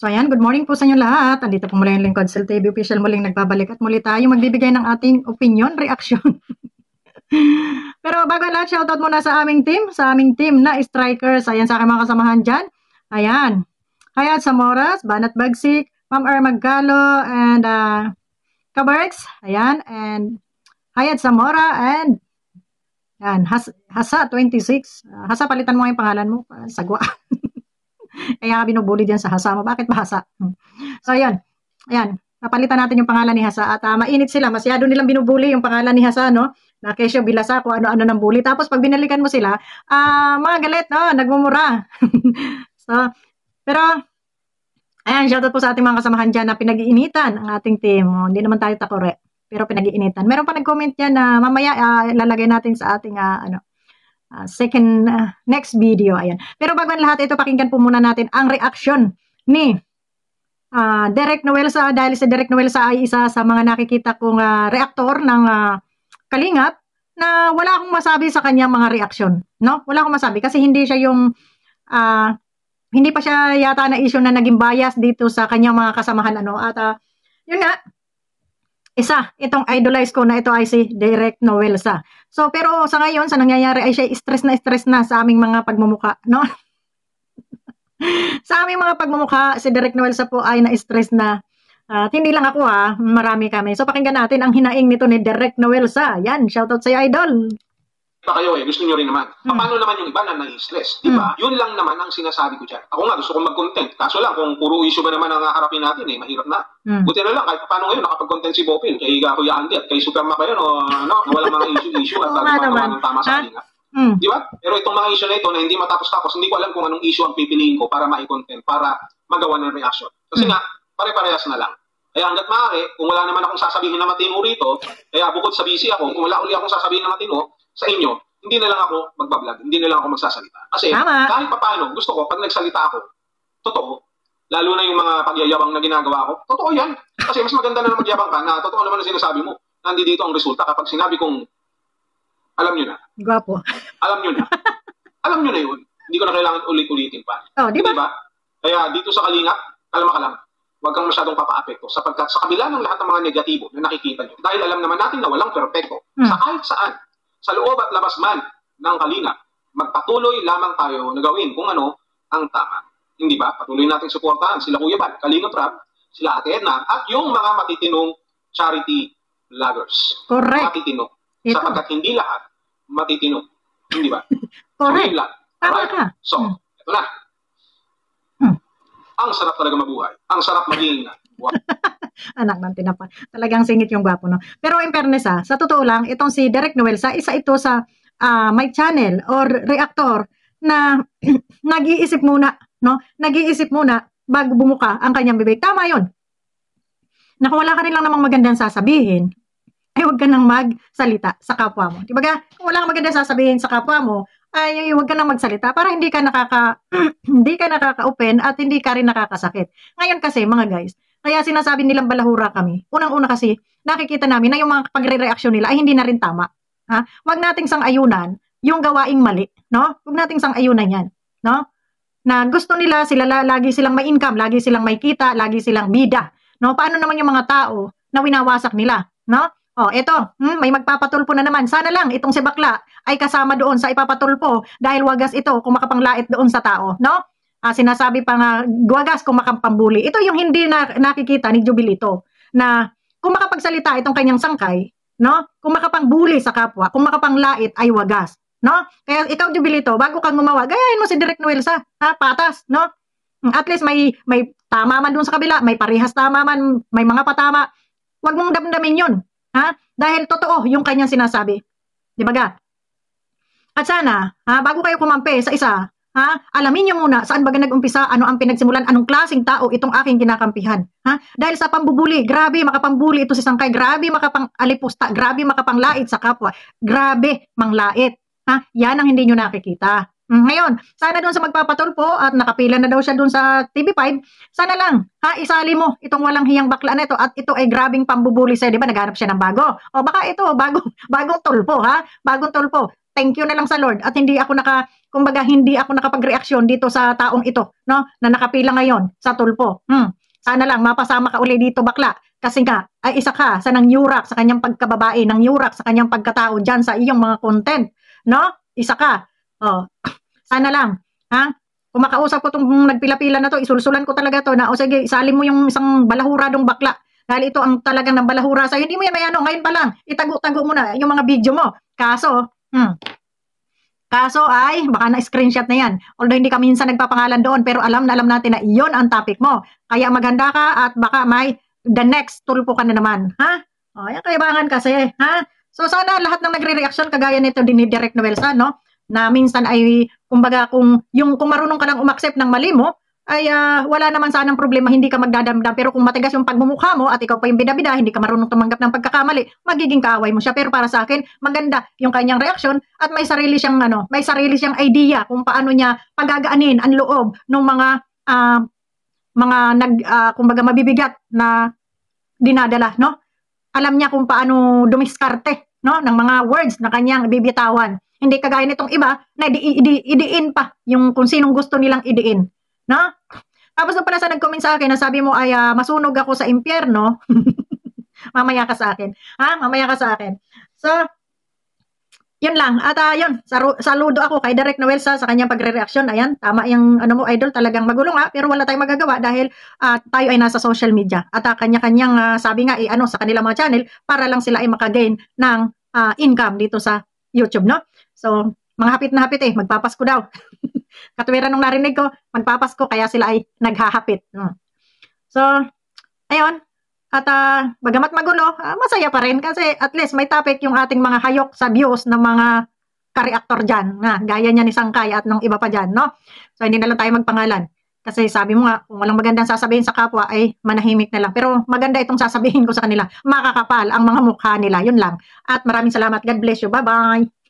So ayan, good morning po sa inyo lahat. Andito po muli yung Lingkod Cell TV official muling nagbabalik at muli tayo magbibigay ng ating opinion, reaction. Pero bago ang lahat, shoutout muna sa aming team na strikers. Ayan sa aking mga kasamahan dyan. Ayan, Hayat Samoras, Banat Bagsik, Ma'am Magalo, and Kabarks. Ayan, and Hayat Zamora, and yan, Hasa 26. Hasa, palitan mo yung pangalan mo. Sagwa. Kaya binubuli dyan sa Hasa mo. Bakit ba Hasa? So, ayan. Ayan. Napalitan natin yung pangalan ni Hasa. At mainit sila. Masyado nilang binubuli yung pangalan ni Hasa, no? Na Kesyo Bilasa, kung ano-ano ng bully. Tapos, pag binalikan mo sila, mga galit, no? Nagmumura. So, pero, ayan, shoutout po sa ating mga kasamahan dyan na pinag-iinitan ang ating team. Hindi naman tayo takore, pero pinag-iinitan. Meron pa nag-comment yan na mamaya ilalagay natin sa ating, second next video. Ayan. Pero bago ang lahat ito, pakinggan po muna natin ang reaction ni Derek Noelsa, dahil si Derek Noelsa ay isa sa mga nakikita kong reaktor ng Kalingap na wala akong masabi sa kanyang mga reaksyon, no? Wala akong masabi kasi hindi siya yung hindi pa siya yata na issue na naging bias dito sa kanyang mga kasamahan, ano? At yun nga, itong idolize ko na ito ay si Derek Noelsa. So, pero sa ngayon, sa nangyayari ay siya stress na sa aming mga pagmumukha, no? Sa aming mga pagmumukha, si Derek Noelsa po ay na-stress na. At hindi lang ako marami kami. So, pakinggan natin ang hinaing nito ni Derek Noelsa. Yan, shoutout sa idol. Pa kayo gusto nyo rin naman. Paano naman yung iba na nai-stress? Diba? Yun lang naman ang sinasabi ko dyan. Ako nga, gusto kong mag-content. Kaso lang, kung puro issue ba naman ang harapin natin, mahirap na. Buti na lang, kahit paano ngayon, nakapag-content si Bopil, kay Kuya Andy at kay Superma kayo, na walang mga issue at magawa ng tama sa kanila. Diba? Pero itong mga issue na ito na hindi matapos-tapos, hindi ko alam kung anong issue ang pipiliin ko para ma-content, para magawa ng reaction. Kasi nga, pare-parehas na lang. Kaya hanggat maaari, kung wala naman akong sasabihin na matino rito, kaya bukod sa busy ako, kung wala uli akong sasabihin na matino sa inyo, hindi na lang ako magbablog, hindi na lang ako magsasalita. Kasi kahit papaano, gusto ko, pag nagsalita ako, totoo, lalo na yung mga pagyayabang na ginagawa ko, totoo yan. Kasi mas maganda na magyabang ka na totoo naman ang sinasabi mo. Nandito ang resulta kapag sinabi kong, alam nyo na. Gwapo. Alam nyo na. Alam nyo na yun. Hindi ko na kailangan ulit-ulitin pa. Oh, di ba? Kaya dito sa Kalingap, kalma ka lang. Huwag kang masyadong papaapekto sapagkat sa kabila ng lahat ng mga negatibo na nakikita nyo, dahil alam naman natin na walang perpekto, sa kahit saan, sa loob at labas man ng Kalingap, magpatuloy lamang tayo na gawin kung ano ang tama. Hindi ba? Patuloy natin suportahan sila Kuya Bal, Kalingap Rab, sila Ate Edna, at yung mga matitinong charity vloggers. Correct. Matitino. Sapagkat hindi lahat matitino. Hindi ba? Correct. Tama ka. So, ito na. Ang sarap talaga mabuhay. Ang sarap maging anak ng tinapa. Talagang singit yung gwapo, no? Pero in fairness, sa totoo lang, itong si Derek Noelsa, isa ito sa my channel or reactor na nag-iisip muna, no? Nag-iisip muna bago bumuka ang kanyang bibig. Tama yun. Na kung wala ka rin lang namang magandang sasabihin, ay huwag ka nang magsalita sa kapwa mo. Diba? Kung wala kang magandang sasabihin sa kapwa mo, ay huwag ka nang magsalita para hindi ka nakaka-open at hindi ka rin nakakasakit. Ngayon kasi, mga guys, kaya sinasabi nilang balahura kami. Unang-una kasi, nakikita namin na yung mga pagre-reaksyon nila ay hindi na rin tama. Huwag nating sang-ayunan yung gawaing mali, no? Huwag nating sang-ayunan yan, no? Na gusto nila, lagi silang may income, lagi silang may kita, lagi silang bida, no? Paano naman yung mga tao na winawasak nila, no? Oh, eto, may magpapatulpo na naman. Sana lang itong si bakla ay kasama doon sa ipapatulpo dahil wagas ito kung makapanglait doon sa tao, no? Sinasabi pa nga, wagas kung makampambuli. Ito yung hindi nakikita ni Jubilito na kung makapagsalita itong kanyang sangkay, no? Kung makapangbuli sa kapwa, kung makapanglait ay wagas, no? Kaya ikaw Jubilito, bago kang gumawa, gayahin mo si Derek Noelsa, patas, no? At least may tama man doon sa kabila, may parehas tama man, may mga patama. Huwag mong damdamin yun. Dahil totoo yung kanyang sinasabi. Di ba ga? At sana, bago kayo kumampi sa isa, alamin niyo muna saan baga nag-umpisa, ano ang pinagsimulan, anong klaseng tao itong aking kinakampihan. Dahil sa pambubuli, grabe makapambuli ito si Sangkay, grabe makapang-alipusta, grabe makapanglait sa kapwa, grabe manglait. Yan ang hindi nyo nakikita. Ngayon, sana doon sa magpapatulpo at nakapila na daw siya doon sa TV5, sana lang, isali mo itong walang hiyang bakla na ito at ito ay grabing pambubuli sa'yo, di ba? Naghanap siya ng bago. O baka ito, bagong tulpo, bagong tulpo. thank you na lang sa Lord at hindi ako nakapag-reaksyon dito sa taong ito, no? Na nakapila ngayon sa tulpo. Sana lang mapasama ka uli dito, bakla. Kasi nga, ay isa ka sa nangyurak sa kanyang pagkababae, nangyurak sa kanyang pagkatao dyan sa iyong mga content, no? Isa ka. Oh. Sana lang, ha? Kung makausap ko itong nagpila-pila na to, isulsulan ko talaga to na, o sige, isalin mo yung isang balahuradong bakla. Dahil ito ang talagang ng balahura sa'yo. Hindi mo yan mayano, ngayon pa lang, itago-tago mo na yung mga video mo. Kaso ay, baka na-screenshot na yan. Although hindi ka minsan nagpapangalan doon, pero alam na alam natin na iyon ang topic mo. Kaya maganda ka at baka may the next tulpo ka na naman. Ha? O, yan kaibangan kasi. Ha? So, sana lahat ng nagre-reaction, kagaya nito din ni Direk Noelsa, no? Na minsan ay, kumbaga, kung marunong ka lang umaccept ng mali mo, ay wala naman sanang problema, hindi ka magdadamdam. Pero kung matigas yung pagmumukha mo at ikaw pa yung bida-bida, hindi ka marunong tumanggap ng pagkakamali, magiging kaaway mo siya. Pero para sa akin, maganda yung kanyang reaksyon at may sarili siyang idea kung paano niya pagagaanin ang loob ng kumbaga mabibigat na dinadala, no? Alam niya kung paano dumiskarte, no, ng mga words na kanyang bibitawan. Hindi kagaya nitong iba na idiin pa yung kung sinong gusto nilang idiin. No? Tapos nung pala sa nag-comment sa akin, nasabi mo ay masunog ako sa impyerno. Mamaya ka sa akin. Ha? Mamaya ka sa akin. So, yun lang. At yun, saludo ako kay Direk Noelsa sa kanyang pagre-reaksyon. Ayan, tama yung mo, idol, talagang magulo nga, pero wala tayong magagawa dahil tayo ay nasa social media. At kanya-kanyang sabi nga, sa kanila mga channel, para lang sila ay makagain ng income dito sa YouTube, no? So, mga hapit na hapit magpapasko daw. Katuwiran nung narinig ko, magpapasko, kaya sila ay naghahapit. So, ayun. At bagamat magulo, masaya pa rin kasi at least may topic yung ating mga hayok sa views ng mga ka-reactor dyan. Gaya niya ni Sangkay at ng iba pa dyan, no? So, hindi na lang tayo magpangalan. Kasi sabi mo nga, kung walang magandang sasabihin sa kapwa, ay manahimik na lang. Pero maganda itong sasabihin ko sa kanila. Makakapal ang mga mukha nila. Yun lang. At maraming salamat. God bless you. Bye-bye.